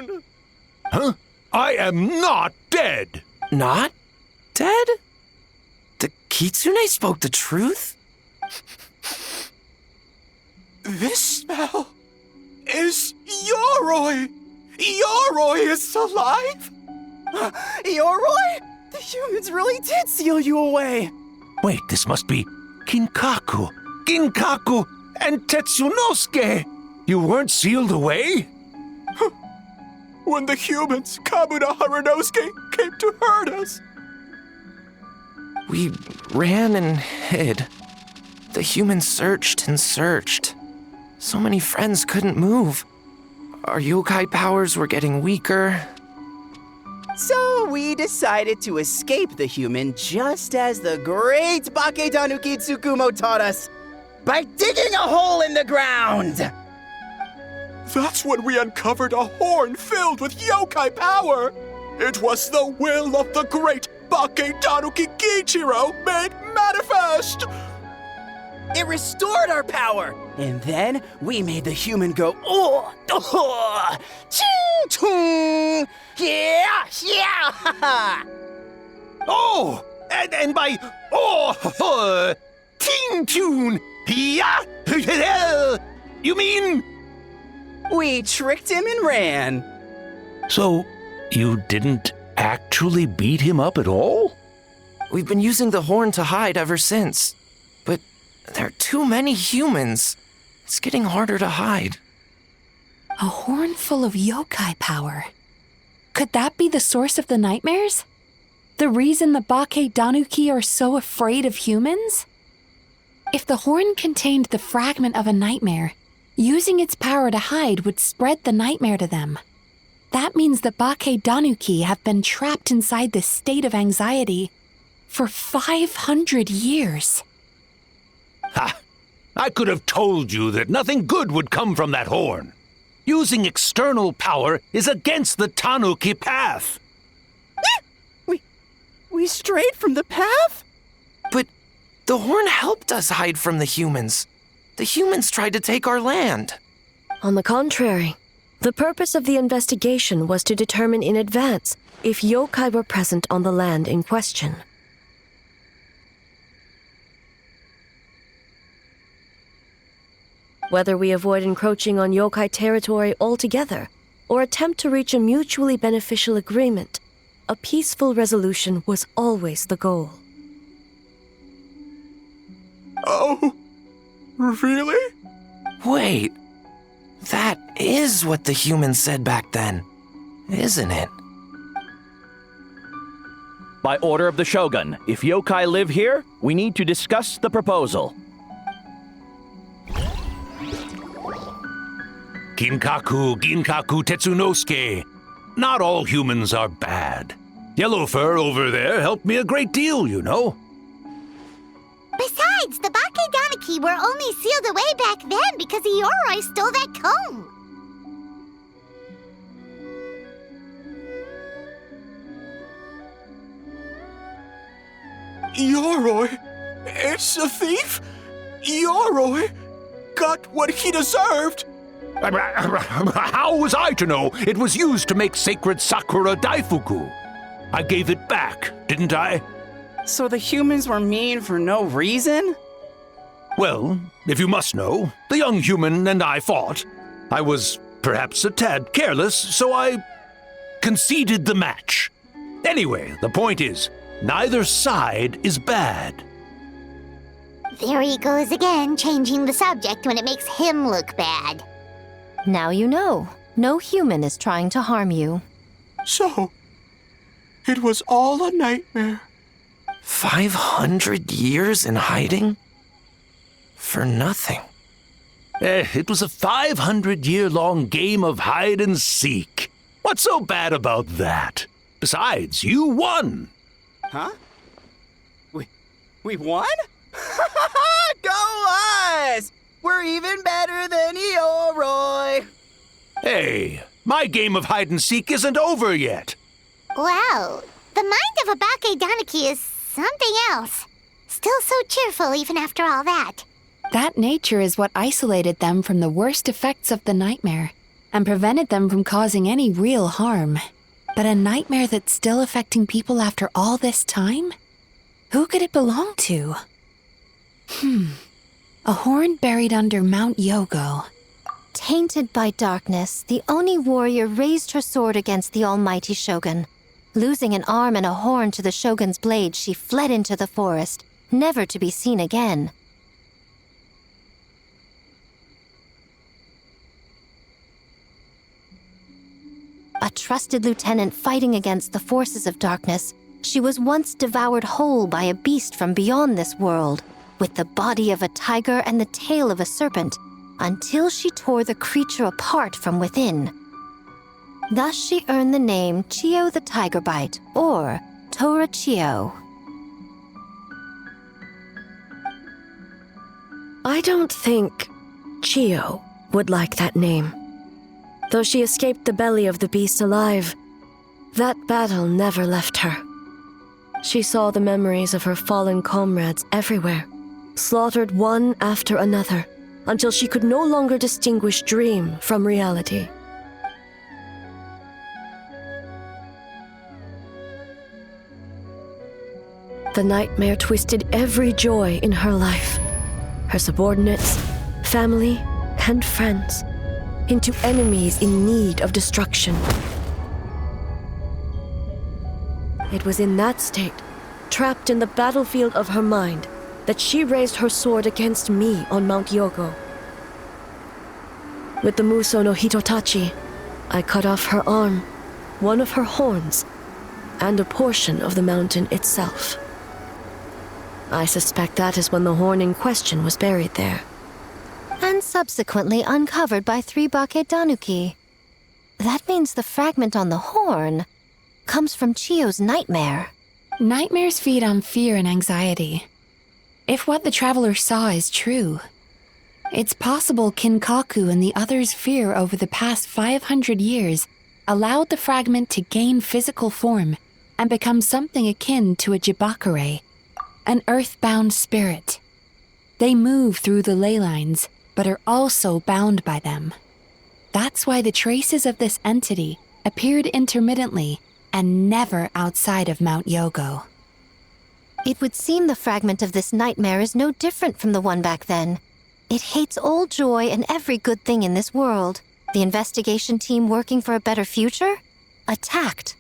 down! Huh? I am not dead! Not dead? The Kitsune spoke the truth? This smell is Yoroi! Yoroi is alive! Yoroi? The humans really did seal you away! Wait, this must be Kinkaku, and Tetsunosuke! You weren't sealed away? When the humans, Kamuna Harunosuke, came to hurt us. We ran and hid. The humans searched and searched. So many friends couldn't move. Our yokai powers were getting weaker. So we decided to escape the human just as the great Baketanuki Tsukumo taught us, by digging a hole in the ground! That's when we uncovered a horn filled with yokai power. It was the will of the great Baketanuki Kiichiro made manifest. It restored our power, and then we made the human go, oh, ching, chung, yeah. Oh! And by ting tune, yeah! You mean? We tricked him and ran. So, you didn't actually beat him up at all? We've been using the horn to hide ever since. But there are too many humans. It's getting harder to hide. A horn full of yokai power. Could that be the source of the nightmares? The reason the Baketanuki are so afraid of humans? If the horn contained the fragment of a nightmare, using its power to hide would spread the nightmare to them. That means the Baketanuki have been trapped inside this state of anxiety for 500 years. Ha! I could have told you that nothing good would come from that horn. Using external power is against the Tanuki path. We strayed from the path? But the horn helped us hide from the humans. The humans tried to take our land. On the contrary, the purpose of the investigation was to determine in advance if yokai were present on the land in question. Whether we avoid encroaching on yokai territory altogether or attempt to reach a mutually beneficial agreement, a peaceful resolution was always the goal. Oh, really? Wait, that is what the humans said back then, isn't it? By order of the Shogun, if yokai live here, we need to discuss the proposal. Ginkaku Tetsunosuke. Not all humans are bad. Yellowfur over there helped me a great deal, you know. Besides, the Baketanuki were only sealed away back then because Ioroi stole that comb. Yoroi? It's a thief? Yoroi got what he deserved. How was I to know it was used to make sacred Sakura Daifuku? I gave it back, didn't I? So the humans were mean for no reason? Well, if you must know, the young human and I fought. I was perhaps a tad careless, so I conceded the match. Anyway, the point is, neither side is bad. There he goes again, changing the subject when it makes him look bad. Now you know. No human is trying to harm you. So, it was all a nightmare. 500 years in hiding? For nothing. It was a 500-year-long game of hide and seek. What's so bad about that? Besides, you won. Huh? We won? Go us! We're even better than Ioroi! Hey, my game of hide and seek isn't over yet. Wow, the mind of a Baketanuki is something else. Still so cheerful even after all that. That nature is what isolated them from the worst effects of the nightmare and prevented them from causing any real harm. But a nightmare that's still affecting people after all this time? Who could it belong to? A horn buried under Mount Yogo. Tainted by darkness, the Oni warrior raised her sword against the almighty shogun. Losing an arm and a horn to the shogun's blade, she fled into the forest, never to be seen again. A trusted lieutenant fighting against the forces of darkness, she was once devoured whole by a beast from beyond this world, with the body of a tiger and the tail of a serpent, until she tore the creature apart from within. Thus she earned the name Chiyo the Tiger Bite, or Tora Chiyo. I don't think Chiyo would like that name. Though she escaped the belly of the beast alive, that battle never left her. She saw the memories of her fallen comrades everywhere, slaughtered one after another, until she could no longer distinguish dream from reality. The nightmare twisted every joy in her life, her subordinates, family, and friends, into enemies in need of destruction. It was in that state, trapped in the battlefield of her mind, that she raised her sword against me on Mount Yogo. With the Muso no Hitotachi, I cut off her arm, one of her horns, and a portion of the mountain itself. I suspect that is when the horn in question was buried there. And subsequently uncovered by 3 Bakedanuki. That means the fragment on the horn comes from Chiyo's nightmare. Nightmares feed on fear and anxiety. If what the traveler saw is true, it's possible Kinkaku and the others' fear over the past 500 years allowed the fragment to gain physical form and become something akin to a jibakure, an earthbound spirit. They move through the ley lines, but are also bound by them. That's why the traces of this entity appeared intermittently and never outside of Mount Yogo. It would seem the fragment of this nightmare is no different from the one back then. It hates all joy and every good thing in this world. The investigation team working for a better future? Attacked.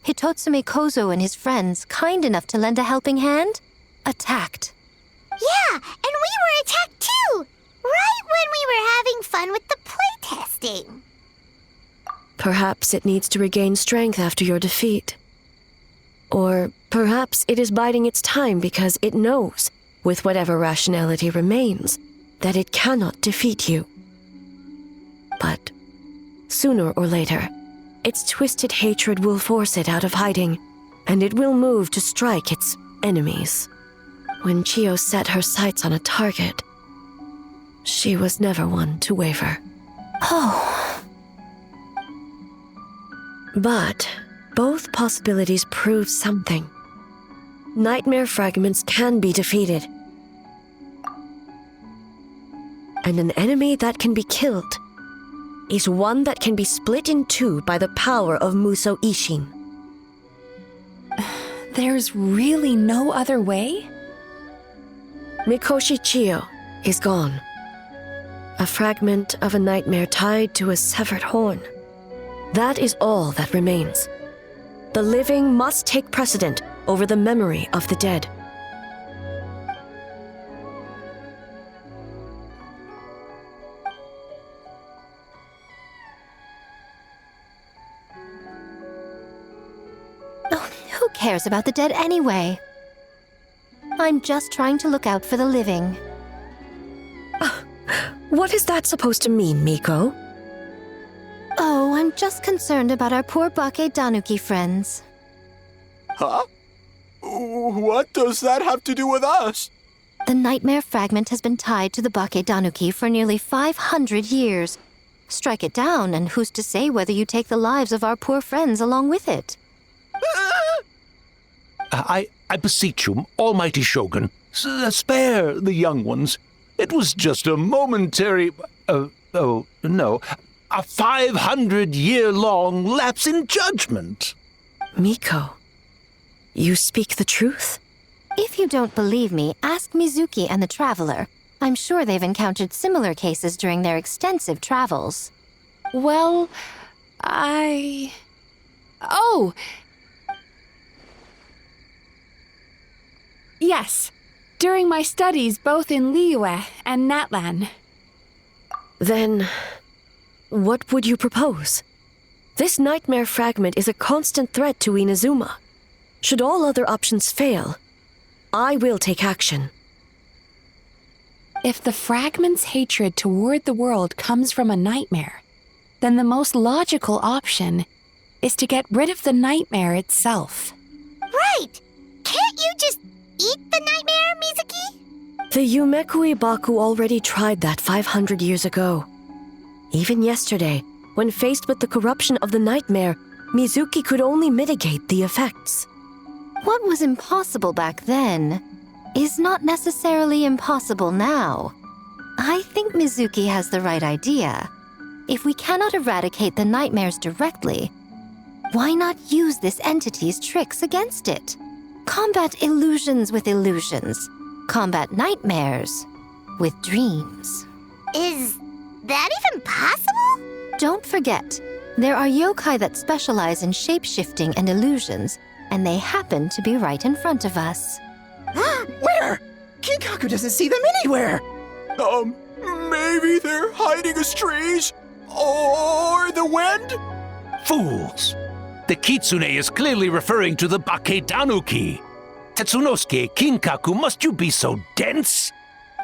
Hitotsume Kozo and his friends, kind enough to lend a helping hand? Attacked. Yeah, and we were attacked too! Right when we were having fun with the playtesting. Perhaps it needs to regain strength after your defeat. Or perhaps it is biding its time because it knows, with whatever rationality remains, that it cannot defeat you. But sooner or later, its twisted hatred will force it out of hiding, and it will move to strike its enemies. When Chiyo set her sights on a target, she was never one to waver. Oh. But both possibilities prove something. Nightmare fragments can be defeated. And an enemy that can be killed is one that can be split in two by the power of Muso Ishin. There's really no other way? Mikoshi Chiyo is gone. A fragment of a nightmare tied to a severed horn. That is all that remains. The living must take precedent over the memory of the dead. Oh, who cares about the dead anyway? I'm just trying to look out for the living. What is that supposed to mean, Miko? Oh, I'm just concerned about our poor Bakedanuki friends. Huh? What does that have to do with us? The nightmare fragment has been tied to the Bakedanuki for nearly 500 years. Strike it down, and who's to say whether you take the lives of our poor friends along with it? I beseech you, almighty Shogun, spare the young ones. It was just a momentary... oh, no. a 500-year-long lapse in judgment. Miko, you speak the truth? If you don't believe me, ask Mizuki and the Traveler. I'm sure they've encountered similar cases during their extensive travels. Well, Oh! Yes, during my studies both in Liyue and Natlan. Then, what would you propose? This nightmare fragment is a constant threat to Inazuma. Should all other options fail, I will take action. If the fragment's hatred toward the world comes from a nightmare, then the most logical option is to get rid of the nightmare itself. Right! Can't you just eat the nightmare, Mizuki? The Yumekui Baku already tried that 500 years ago. Even yesterday, when faced with the corruption of the nightmare, Mizuki could only mitigate the effects. What was impossible back then is not necessarily impossible now. I think Mizuki has the right idea. If we cannot eradicate the nightmares directly, why not use this entity's tricks against it? Combat illusions with illusions. Combat nightmares with dreams. Is that even possible? Don't forget, there are yokai that specialize in shape-shifting and illusions, and they happen to be right in front of us. Where? Kinkaku doesn't see them anywhere. Maybe they're hiding as trees? Or the wind? Fools! The Kitsune is clearly referring to the Bakedanuki. Tetsunosuke, Kinkaku, must you be so dense?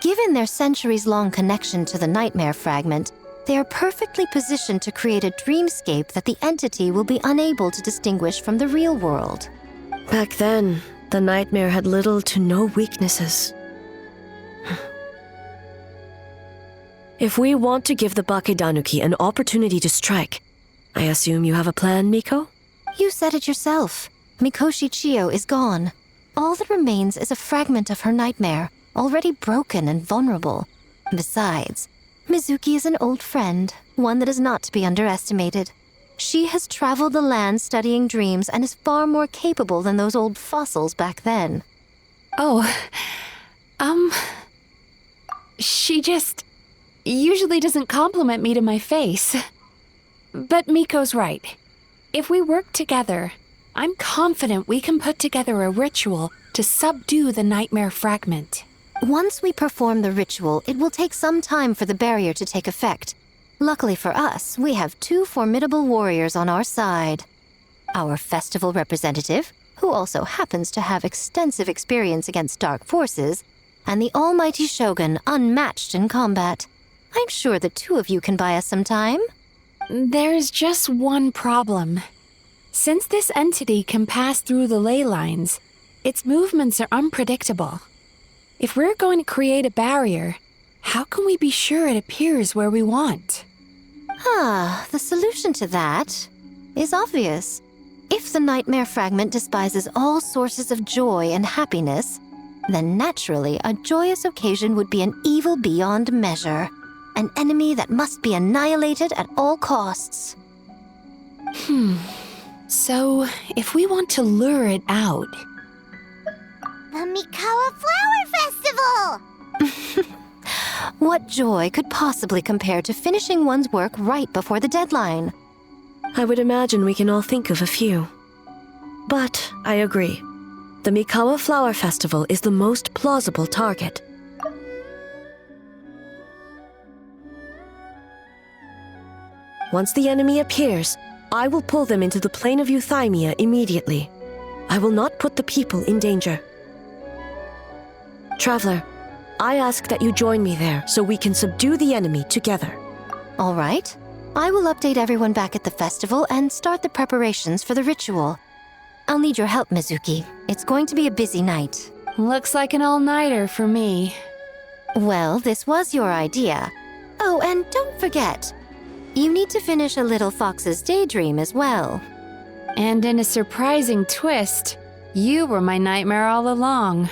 Given their centuries-long connection to the nightmare fragment, they are perfectly positioned to create a dreamscape that the entity will be unable to distinguish from the real world. Back then, the nightmare had little to no weaknesses. If we want to give the Bakedanuki an opportunity to strike, I assume you have a plan, Miko? You said it yourself. Mikoshi Chiyo is gone. All that remains is a fragment of her nightmare, already broken and vulnerable. Besides, Mizuki is an old friend, one that is not to be underestimated. She has traveled the land studying dreams and is far more capable than those old fossils back then. Oh, she just usually doesn't compliment me to my face. But Miko's right. If we work together, I'm confident we can put together a ritual to subdue the nightmare fragment. Once we perform the ritual, it will take some time for the barrier to take effect. Luckily for us, we have two formidable warriors on our side. Our festival representative, who also happens to have extensive experience against dark forces, and the almighty Shogun, unmatched in combat. I'm sure the two of you can buy us some time. There's just one problem. Since this entity can pass through the ley lines, its movements are unpredictable. If we're going to create a barrier, how can we be sure it appears where we want? The solution to that is obvious. If the nightmare fragment despises all sources of joy and happiness, then naturally a joyous occasion would be an evil beyond measure. An enemy that must be annihilated at all costs. So, if we want to lure it out... The Mikawa Flower Festival! What joy could possibly compare to finishing one's work right before the deadline? I would imagine we can all think of a few. But I agree. The Mikawa Flower Festival is the most plausible target. Once the enemy appears, I will pull them into the plain of Euthymia immediately. I will not put the people in danger. Traveler, I ask that you join me there so we can subdue the enemy together. All right. I will update everyone back at the festival and start the preparations for the ritual. I'll need your help, Mizuki. It's going to be a busy night. Looks like an all-nighter for me. Well, this was your idea. Oh, and don't forget, you need to finish a Little Fox's Daydream as well. And in a surprising twist, you were my nightmare all along.